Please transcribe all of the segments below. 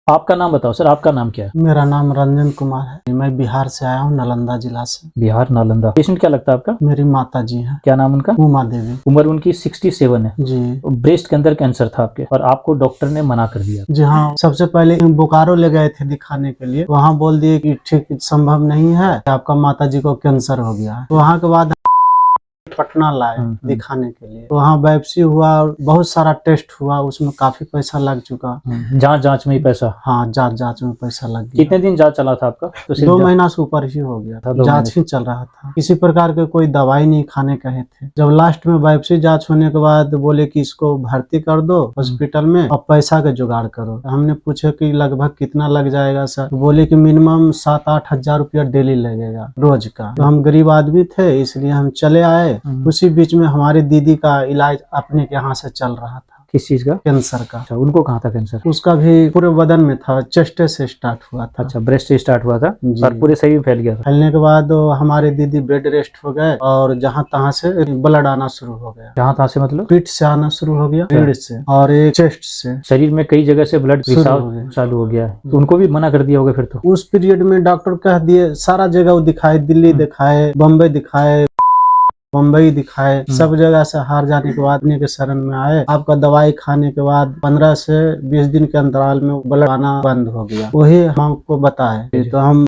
आपका नाम बताओ सर, आपका नाम क्या है? मेरा नाम रंजन कुमार है। मैं बिहार से आया हूँ, नालंदा जिला से। बिहार नालंदा। पेशेंट क्या लगता है आपका? मेरी माता जी हैं, क्या नाम उनका? उमा देवी उम्र उनकी 67 है। जी। ब्रेस्ट के अंदर कैंसर था आपके और आपको डॉक्टर ने मना कर दिया। जी हाँ, सबसे पहले बोकारो ले गए थे दिखाने के लिए। वहाँ बोल दिए कि ठीक संभव नहीं है, आपका माता जी को कैंसर हो गया है। वहाँ के बाद पटना लाए दिखाने के लिए। वहाँ बायोप्सी हुआ और बहुत सारा टेस्ट हुआ, उसमें काफी पैसा लग चुका। जांच में ही पैसा? हाँ, जांच में पैसा लग गया। कितने दिन जांच चला था आपका? तो सिर्फ 2 महीना से ऊपर ही हो गया था, 2 जांच महीने ही चल रहा था। किसी प्रकार के कोई दवाई नहीं खाने कहे थे। जब लास्ट में बायोप्सी जांच होने के बाद बोले कि इसको भर्ती कर दो हॉस्पिटल में और पैसा का जुगाड़ करो। हमने पूछा कि लगभग कितना लग जाएगा सर? तो बोले कि मिनिमम 7-8 हजार रुपया डेली लगेगा रोज का। तो हम गरीब आदमी थे, इसलिए हम चले आए। उसी बीच में हमारी दीदी का इलाज अपने के यहाँ से चल रहा था। किस चीज का? कैंसर का। अच्छा, उनको कहाँ था कैंसर? उसका भी पूरे बदन में था, चेस्ट से स्टार्ट हुआ था। अच्छा, ब्रेस्ट से स्टार्ट हुआ था जी। और पूरे शरीर में फैल गया था। फैलने के बाद हमारे दीदी बेड रेस्ट हो गए और जहाँ तहाँ से ब्लड आना शुरू हो गया। जहाँ तहाँ से मतलब? पीठ से आना शुरू हो गया, रीढ़ से और एक चेस्ट से। शरीर में कई जगह से ब्लड शुरू रिसाव हो गया। चालू हो गया है। तो उनको भी मना कर दिया होगा फिर तो? उस पीरियड में डॉक्टर कह दिए, सारा जगह वो दिखाए, दिल्ली दिखाए, बम्बई दिखाए, मुंबई दिखाए, सब जगह से हार जाने के बाद अपने के शरण में आए। आपका दवाई खाने के बाद 15 से 20 दिन के अंतराल में ब्लड आना बंद हो गया। वही हमको बताए, तो हम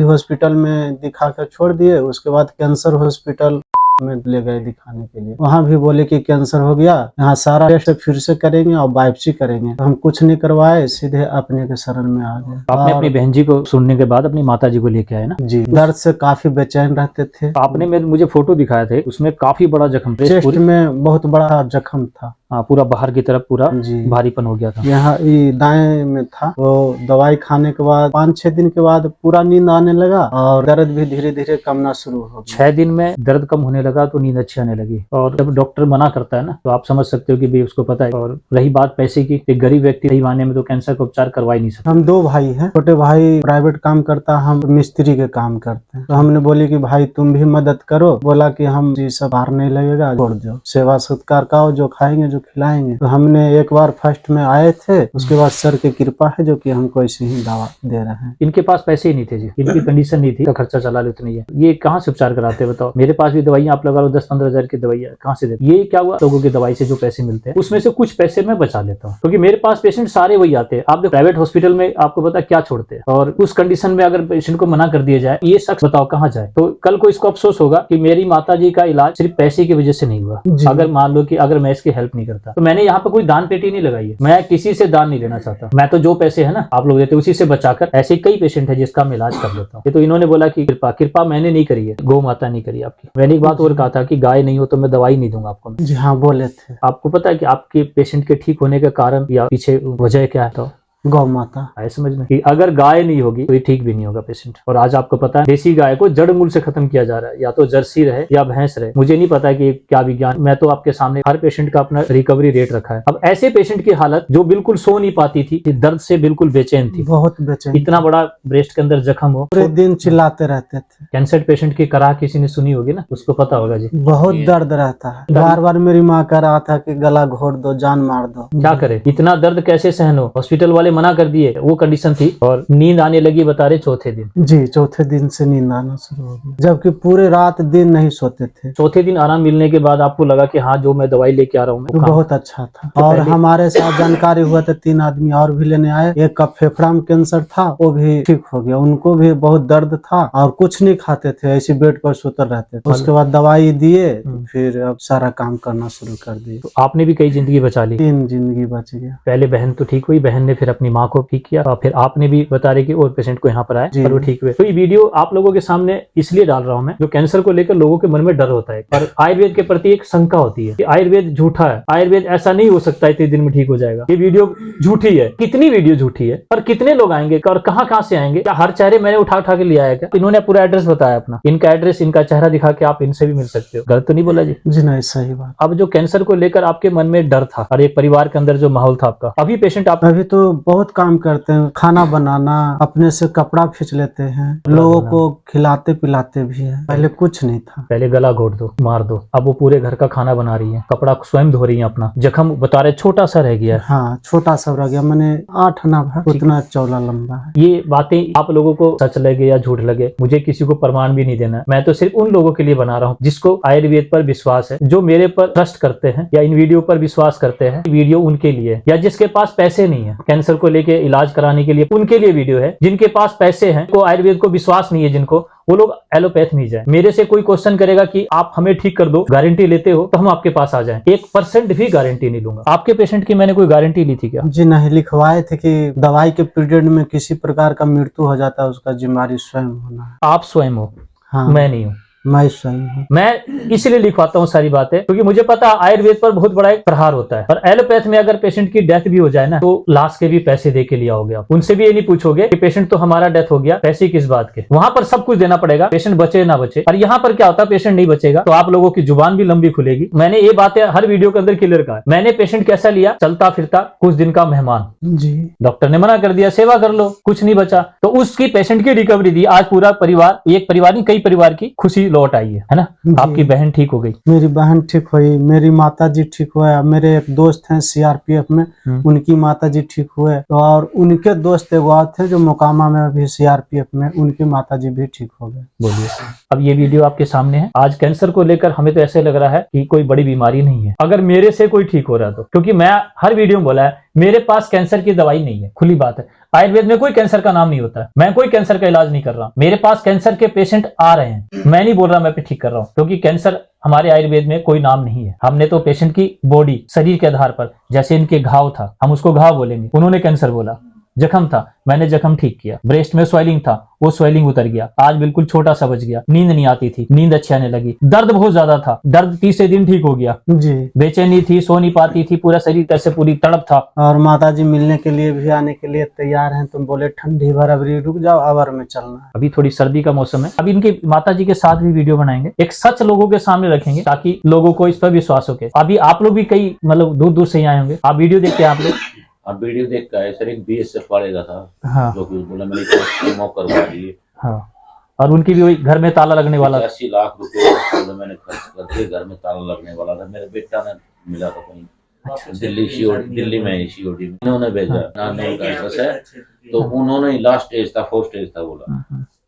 हॉस्पिटल में दिखा कर छोड़ दिए। उसके बाद कैंसर हॉस्पिटल में ले गए दिखाने के लिए। वहाँ भी बोले कि कैंसर हो गया, यहाँ सारा टेस्ट फिर से करेंगे और बायोप्सी करेंगे। तो हम कुछ नहीं करवाए, सीधे अपने के शरण में आ गए। आपने अपनी बहन जी को सुनने के बाद अपनी माता जी को लेके आए ना? जी, दर्द से काफी बेचैन रहते थे। आपने मुझे फोटो दिखाए थे, उसमें काफी बड़ा जख्म, चेस्ट में बहुत बड़ा जख्म था। हाँ, पूरा बाहर की तरफ पूरा जी, भारीपन हो गया था। यहाँ दाएं में था। तो दवाई खाने के बाद 5-6 दिन के बाद पूरा नींद आने लगा और दर्द भी धीरे धीरे कमना शुरू हो गया। 6 दिन में दर्द कम होने लगा तो नींद अच्छी आने लगी। और जब डॉक्टर मना करता है ना, तो आप समझ सकते हो कि भाई उसको पता है। और रही बात पैसे की, एक गरीब व्यक्ति सही मायने में तो कैंसर का उपचार करवा ही नहीं सकता। हम 2 भाई हैं। छोटे भाई प्राइवेट काम करता, हम मिस्त्री के काम करते हैं। तो हमने बोले कि भाई तुम भी मदद करो। बोला कि हम जी सब हार नहीं लगेगा, छोड़ दो, सेवा सत्कार का जो खाएंगे जो खिलाएंगे। तो हमने एक बार फर्स्ट में आए थे, उसके बाद सर की कृपा है जो कि हमको ऐसे ही दवा दे रहे हैं। इनके पास पैसे ही नहीं थे जी, इनकी कंडीशन नहीं थी, खर्चा चला लेते नहीं है। ये कहाँ से उपचार कराते हैं बताओ? मेरे पास भी दवाइयाँ आप लगा लो 10-15 हजार की दवाइयाँ कहाँ से देते? ये क्या हुआ, लोगों की दवाई से जो पैसे मिलते हैं उसमें से कुछ पैसे मैं बचा लेता हूँ, क्योंकि मेरे पास पेशेंट सारे वही आते हैं। आप देखो प्राइवेट हॉस्पिटल में आपको पता क्या छोड़ते हैं, और उस कंडीशन में अगर पेशेंट को मना कर दिया जाए, ये शख्स बताओ कहाँ जाए? तो कल को इसको अफसोस होगा कि मेरी माता जी का इलाज सिर्फ पैसे की वजह से नहीं हुआ। अगर मान लो कि अगर मैं इसकी हेल्प नहीं करता, तो मैंने यहाँ पे कोई दान पेटी नहीं लगाई है, मैं किसी से दान नहीं लेना चाहता। मैं तो जो पैसे है ना आप लोग देते उसी से बचाकर ऐसे कई पेशेंट है जिसका मैं इलाज कर लेता हूँ। ये तो इन्होंने बोला कि कृपा मैंने नहीं करी है, गौ माता नहीं करी आपकी। मैंने एक बात और कहा था कि गाय नहीं हो तो मैं दवाई नहीं दूंगा आपको। जी हाँ, बोले थे। आपको पता है कि आपके पेशेंट के ठीक होने का कारण या पीछे वजह क्या है? तो गौ माता आए समझ में कि अगर गाय नहीं होगी तो ये ठीक भी नहीं होगा पेशेंट। और आज आपको पता है देसी गाय को जड़ मूल से खत्म किया जा रहा है, या तो जर्सी रहे या भैंस रहे। मुझे नहीं पता कि क्या विज्ञान, मैं तो आपके सामने हर पेशेंट का अपना रिकवरी रेट रखा है। अब ऐसे पेशेंट की हालत जो बिल्कुल सो नहीं पाती थी, दर्द से बिल्कुल बेचैन थी, बहुत बेचैन, इतना बड़ा ब्रेस्ट के अंदर जख्म हो, पूरे दिन चिल्लाते रहते थे। कैंसर पेशेंट की कराह किसी ने सुनी होगी ना, उसको पता होगा जी। बहुत दर्द रहता है। बार बार मेरी माँ कह रहा था कि गला घोट दो, जान मार दो। क्या करे, इतना दर्द कैसे सहन हो? हॉस्पिटल वाले मना कर दिए, वो कंडीशन थी। और नींद आने लगी बता रहे चौथे दिन। जी, चौथे दिन से नींद आना शुरू हो गई, जबकि पूरे रात दिन नहीं सोते थे। चौथे दिन आराम मिलने के बाद आपको लगा कि हाँ, जो मैं दवाई लेके आ रहा हूँ बहुत अच्छा था। और हमारे साथ जानकारी हुआ था 3 आदमी और भी लेने आए। एक का फेफड़ा में कैंसर था, वो भी ठीक हो गया। उनको भी बहुत दर्द था और कुछ नहीं खाते थे, ऐसे बेड पर सोते रहते थे। उसके बाद दवाई दिए, फिर अब सारा काम करना शुरू कर दिए। तो आपने भी कई जिंदगी बचा ली। 3 जिंदगी बच गया। पहले बहन तो ठीक हुई, बहन ने फिर अपनी माँ को ठीक किया, और फिर आपने भी बता रहे कि और पेशेंट को यहाँ पर आए और वो ठीक हुए। तो ये वीडियो आप लोगों के सामने इसलिए डाल रहा हूँ मैं, जो कैंसर को लेकर लोगों के मन में डर होता है, पर आयुर्वेद के प्रति एक शंका होती है कि आयुर्वेद झूठा है, आयुर्वेद ऐसा नहीं हो सकता इतने दिन में ठीक हो जाएगा। ये वीडियो झूठी है। कितनी वीडियो झूठी है, और कितने लोग आएंगे और कहाँ से आएंगे? क्या हर चेहरे मैंने उठा के लिया है क्या? इन्होंने पूरा एड्रेस बताया अपना, इनका एड्रेस, इनका चेहरा दिखा के आप इनसे भी मिल सकते हो। गलत तो नहीं बोला जी? जी नहीं, सही बात। अब जो कैंसर को लेकर आपके मन में डर था और एक परिवार के अंदर जो माहौल था आपका, अभी पेशेंट आप अभी तो बहुत काम करते हैं, खाना बनाना, अपने से कपड़ा खींच लेते हैं, लोगों को खिलाते पिलाते भी है। पहले कुछ नहीं था। पहले गला घोट दो, मार दो, अब वो पूरे घर का खाना बना रही है, कपड़ा स्वयं धो रही है, अपना जख्म बता रहे छोटा सा रह गया है। हाँ, छोटा सा रह गया, मैंने 8 आना है, उतना चौड़ा लंबा है। ये बातें आप लोगों को सच लगे या झूठ लगे, मुझे किसी को प्रमाण भी नहीं देना है। मैं तो सिर्फ उन लोगों के लिए बना रहा हूँ जिसको आयुर्वेद पर विश्वास है, जो मेरे पर ट्रस्ट करते हैं या इन वीडियो पर विश्वास करते हैं। वीडियो उनके लिए, या जिसके पास पैसे नहीं है कैंसर को लेके इलाज कराने के लिए, उनके लिए वीडियो है। जिनके पास पैसे हैं, को आयुर्वेद को विश्वास नहीं है, जिनको, वो लोग एलोपैथ नहीं जाए। मेरे से कोई क्वेश्चन करेगा कि आप हमें ठीक कर दो, गारंटी लेते हो, तो हम आपके पास आ जाएं। 1% भी गारंटी नहीं लूंगा। आपके पेशेंट की मैंने कोई गारंटी ली थी क्या? जी नहीं, लिखवाए थे कि दवाई के पीरियड में किसी प्रकार का मृत्यु हो जाता है, उसका जिम्मेदारी स्वयं होना है। आप स्वयं हो? हाँ, मैं नहीं हूँ। मैं स्वयं हूँ। मैं इसलिए लिखवाता हूँ सारी बातें, क्योंकि मुझे पता है आयुर्वेद पर बहुत बड़ा एक प्रहार होता है। और एलोपैथ में अगर पेशेंट की डेथ भी हो जाए ना, तो लाश के भी पैसे दे के लिए आओगे आप। उनसे भी ये नहीं पूछोगे कि पेशेंट तो हमारा डेथ हो गया, पैसे किस बात के। वहां पर सब कुछ देना पड़ेगा, पेशेंट बचे ना बचे। और यहाँ पर क्या होता है, पेशेंट नहीं बचेगा तो आप लोगों की जुबान भी लंबी खुलेगी। मैंने ये बातें हर वीडियो के अंदर क्लियर कहा है। मैंने पेशेंट कैसा लिया, चलता फिरता कुछ दिन का मेहमान। जी, डॉक्टर ने मना कर दिया, सेवा कर लो, कुछ नहीं बचा, तो उसकी पेशेंट की रिकवरी दी। आज पूरा परिवार, एक परिवार नहीं कई परिवार की खुशी लौट आई है ना। जी। आपकी बहन ठीक हो गई, मेरी बहन ठीक हुई, मेरी माता जी ठीक हुए, मेरे एक दोस्त हैं सीआरपीएफ में, उनकी माता जी ठीक हुए, और उनके दोस्त एक और थे जो मोकामा में अभी सीआरपीएफ में, उनकी माता जी भी ठीक हो गए। बोलिए। अब ये वीडियो आपके सामने है। आज कैंसर को लेकर हमें तो ऐसे लग रहा है कि कोई बड़ी बीमारी नहीं है, अगर मेरे से कोई ठीक हो रहा है तो। क्योंकि मैं हर वीडियो में बोला है, मेरे पास कैंसर की दवाई नहीं है, खुली बात है। आयुर्वेद में कोई कैंसर का नाम नहीं होता है, मैं कोई कैंसर का इलाज नहीं कर रहा। मेरे पास कैंसर के पेशेंट आ रहे हैं, मैं नहीं बोल रहा मैं ठीक कर रहा हूं, क्योंकि कैंसर हमारे आयुर्वेद में कोई नाम नहीं है। हमने तो पेशेंट की बॉडी, शरीर के आधार पर, जैसे इनके घाव था, हम उसको घाव बोलेंगे, उन्होंने कैंसर बोला। जख्म था, मैंने जख्म ठीक किया। ब्रेस्ट में स्वेलिंग था, वो स्वेलिंग उतर गया, आज बिल्कुल छोटा सा बच गया। नींद नहीं आती थी, नींद अच्छी आने लगी। दर्द बहुत ज्यादा था, दर्द तीसरे दिन ठीक हो गया। जी, बेचैनी थी, सो नहीं पाती थी, पूरा शरीर कैसे पूरी तड़प था। और माता जी मिलने के लिए भी आने के लिए तैयार हैं, तुम बोले ठंडी भर अभी रुक जाओ, अवर में चलना है। अभी थोड़ी सर्दी का मौसम है, अभी इनकी माता जी के साथ भी वीडियो बनाएंगे, एक सच लोगों के सामने रखेंगे ताकि लोगों को इस पर विश्वास हो। अभी आप लोग भी कई मतलब दूर दूर से ही आए होंगे, आप वीडियो देखते हैं आप लोग। अब वीडियो देख के आए सर, एक बीएसएफ वाले का था, हाँ, जो कि बोला मैंने कीमो करवा दिए। हाँ, और उनकी भी वही घर में ताला लगने वाला था। 80 लाख रुपए तो मैंने खर्च कर दिए, घर में ताला लगने वाला था। मेरे बेटा ने मिला था कहीं दिल्ली में सीओडी में, उन्होंने भेजा नानी का एड्रेस है, तो उन्होंने लास्ट स्टेज था, 4th स्टेज था बोला।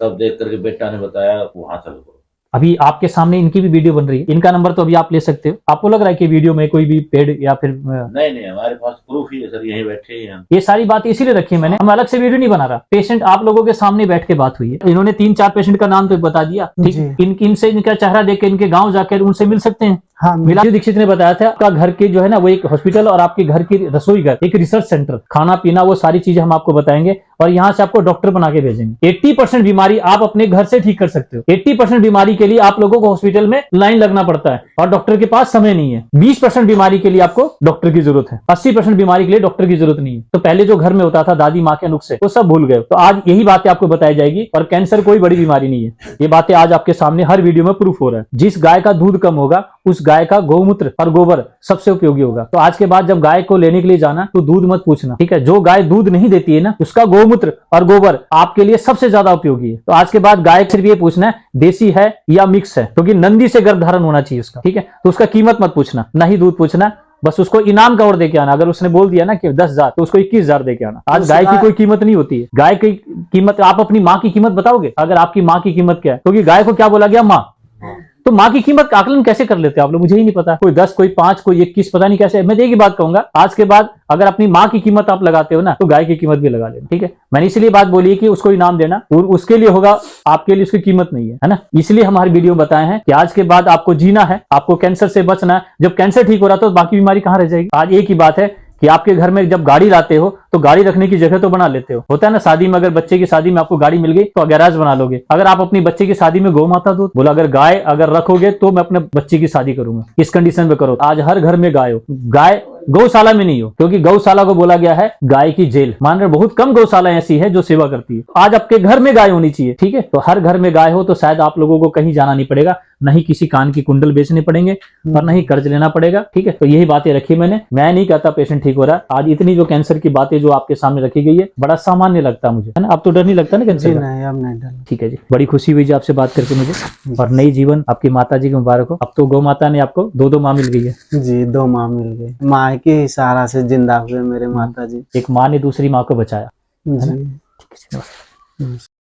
तब देख करके बेटा ने बताया वहां चलो। अभी आपके सामने इनकी भी वीडियो बन रही है, इनका नंबर तो अभी आप ले सकते हो। आपको लग रहा है कि वीडियो में कोई भी पेड या फिर नहीं, हमारे पास प्रूफ ही है सर, यहीं बैठे ही हैं। ये सारी बात इसीलिए रखी है मैंने, हम अलग से वीडियो नहीं बना रहा। पेशेंट आप लोगों के सामने बैठ के बात हुई है, इन्होंने 3-4 पेशेंट का नाम तो बता दिया, ठीक। इनसे इनका चेहरा देख के इनके गाँव जाकर उनसे मिल सकते हैं। हाँ, मिला दीक्षित ने बताया था, आपका घर के जो है ना वो एक हॉस्पिटल, और आपके घर की रसोई घर एक रिसर्च सेंटर, खाना पीना वो सारी चीजें हम आपको बताएंगे, और यहाँ से आपको डॉक्टर बना के भेजेंगे। 80% बीमारी आप अपने घर से ठीक कर सकते हो। 80% बीमारी के लिए आप लोगों को हॉस्पिटल में लाइन लगना पड़ता है और डॉक्टर के पास समय नहीं है। 20% बीमारी के लिए आपको डॉक्टर की जरूरत है, 80% बीमारी के लिए डॉक्टर की जरूरत नहीं है। तो पहले जो घर में होता था दादी माँ के नुस्खे, वो सब भूल गए। तो आज यही बातें आपको बताई जाएगी, और कैंसर कोई बड़ी बीमारी नहीं है। ये बातें आज आपके सामने हर वीडियो में प्रूफ हो रहा है। जिस गाय का दूध कम होगा, उस गाय का गौमूत्र और गोबर सबसे उपयोगी होगा। तो आज के बाद जब गाय को लेने के लिए जाना तो दूध मत पूछना, ठीक है। जो गाय दूध नहीं देती है ना, उसका गौमूत्र और गोबर आपके लिए सबसे ज्यादा उपयोगी है। तो आज के बाद गाय सिर्फ ये पूछना है देसी है या मिक्स है, क्योंकि नंदी से गर्भ धारण होना चाहिए उसका, ठीक है। तो उसका कीमत मत पूछना, ना ही दूध पूछना, बस उसको इनाम का और दे के आना। अगर उसने बोल दिया ना कि 10,000 तो उसको 21,000 दे के आना। आज गाय की कोई कीमत नहीं होती है। गाय की कीमत, आप अपनी माँ की कीमत बताओगे? अगर आपकी माँ की कीमत क्या है, क्योंकि गाय को क्या बोला गया, माँ। तो माँ की कीमत का आकलन कैसे कर लेते हैं आप लोग, मुझे ही नहीं पता। कोई 10, कोई 5, कोई 21, पता नहीं कैसे। मैं एक ही बात कहूंगा, आज के बाद अगर अपनी माँ की कीमत आप लगाते हो ना, तो गाय की कीमत भी लगा लेना, ठीक है। मैंने इसलिए बात बोली कि उसको इनाम देना, और उसके लिए होगा, आपके लिए उसकी कीमत नहीं है ना। इसलिए हमारे वीडियो में बताए हैं कि आज के बाद आपको जीना है, आपको कैंसर से बचना है। जब कैंसर ठीक हो रहा तो बाकी बीमारी कहाँ रह जाएगी। आज एक ही बात है कि आपके घर में जब गाड़ी लाते हो तो गाड़ी रखने की जगह तो बना लेते हो। होता है ना, शादी में, अगर बच्चे की शादी में आपको गाड़ी मिल गई तो गैराज बना लोगे। अगर आप अपनी बच्चे की शादी में गौ माता दूध बोला, अगर गाय अगर रखोगे तो मैं अपने बच्चे की शादी करूंगा, इस कंडीशन में करो। आज हर घर में गाय हो, गाय गौशाला में नहीं हो, क्योंकि गौशाला को बोला गया है गाय की जेल। मान रहे, बहुत कम गौशाला ऐसी है जो सेवा करती है। आज आपके घर में गाय होनी चाहिए, ठीक है। तो हर घर में गाय हो तो शायद आप लोगों को कहीं जाना नहीं पड़ेगा। न ही किसी कान की कुंडल बेचने पड़ेंगे और न ही कर्ज लेना पड़ेगा। ठीक है, तो यही बातें रखी मैंने। मैं नहीं कहता पेशेंट ठीक हो रहा है। आज इतनी जो कैंसर की बातें जो आपके सामने रखी गई है, बड़ा सामान्य लगता है मुझे, है ना। अब तो डर नहीं लगता ना जी कैंसर का? नहीं, अब नहीं डर। ठीक है जी, बड़ी खुशी हुई जी आपसे बात करके मुझे। और नई जीवन आपकी माता जी की मुबारक हो। अब तो गौ माता ने आपको 2-2 माँ मिल गई है। जी 2 माँ मिल गई, माँ के ही सहारा से जिंदा हुए मेरे माता जी। एक माँ ने दूसरी माँ को बचाया, है ना। जी। ठीक है जी, नमस्कार।